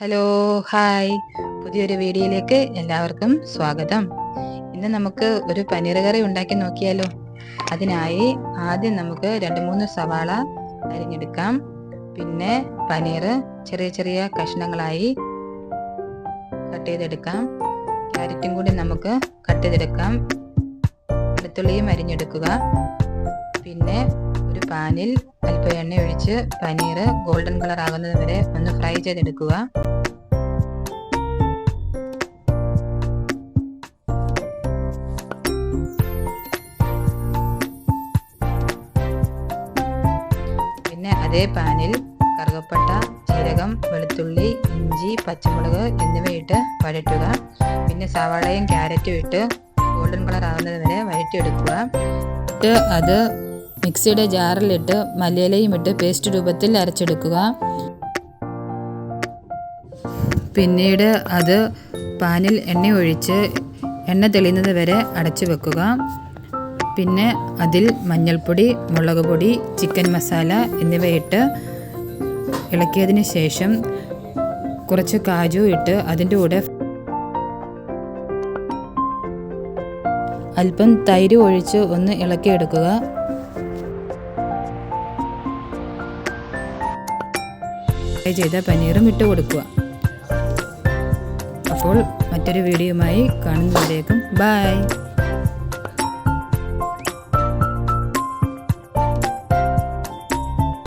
Hello, hi. പുതിയൊരു വീഡിയോയിലേക്ക് എല്ലാവർക്കും സ്വാഗതം. ഇന്ന് നമുക്ക് ഒരു പനീർ കറി ഉണ്ടാക്കി നോക്കിയാലോ. അതിനായി ആദ്യം നമുക്ക് 2-3 സവാള അരിഞ്ഞെടുക്കാം. പിന്നെ പനീർ ചെറിയ ചെറിയ കഷ്ണങ്ങളായി കട്ട് ചെയ്തെടുക്കാം. ക്യാരറ്റും കൂടി നമുക്ക് കട്ട് ചെയ്തെടുക്കാം. വെളുത്തുള്ളിയും അരിഞ്ഞെടുക്കുക. പിന്നെ ഒരു പാനിൽ അല്പം എണ്ണ ഒഴിച്ച് പനീർ ഗോൾഡൻ കളർ ആകുന്നത് വരെ ഒന്ന് ഫ്രൈ ചെയ്തെടുക്കുക. പിന്നെ അതേ പാനിൽ കറുകപ്പട്ട, ജീരകം, വെളുത്തുള്ളി, ഇഞ്ചി, പച്ചമുളക് എന്നിവയിട്ട് വഴറ്റുക. പിന്നെ സവാളയും ക്യാരറ്റും ഇട്ട് ഗോൾഡൻ കളർ ആകുന്നത് വരെ വഴറ്റിയെടുക്കുക. അത് മിക്സിയുടെ ജാറിലിട്ട് മല്ലിയിലയും ഇട്ട് പേസ്റ്റ് രൂപത്തിൽ അരച്ചെടുക്കുക. പിന്നീട് അത് പാനിൽ എണ്ണ ഒഴിച്ച് എണ്ണ തെളിയുന്നത് വരെ അടച്ചു വെക്കുക. പിന്നെ അതിൽ മഞ്ഞൾപ്പൊടി, മുളക് പൊടി, ചിക്കൻ മസാല എന്നിവയിട്ട് ഇളക്കിയതിന് ശേഷം കുറച്ച് കാജു ഇട്ട് അതിൻ്റെ കൂടെ അല്പം തൈര് ഒഴിച്ച് ഒന്ന് ഇളക്കിയെടുക്കുക. ഫ്രൈ ചെയ്ത പനീറും ഇട്ട് കൊടുക്കുക. അപ്പോൾ മറ്റൊരു വീഡിയോയുമായി കാണുന്നതിലേക്കും ബൈ.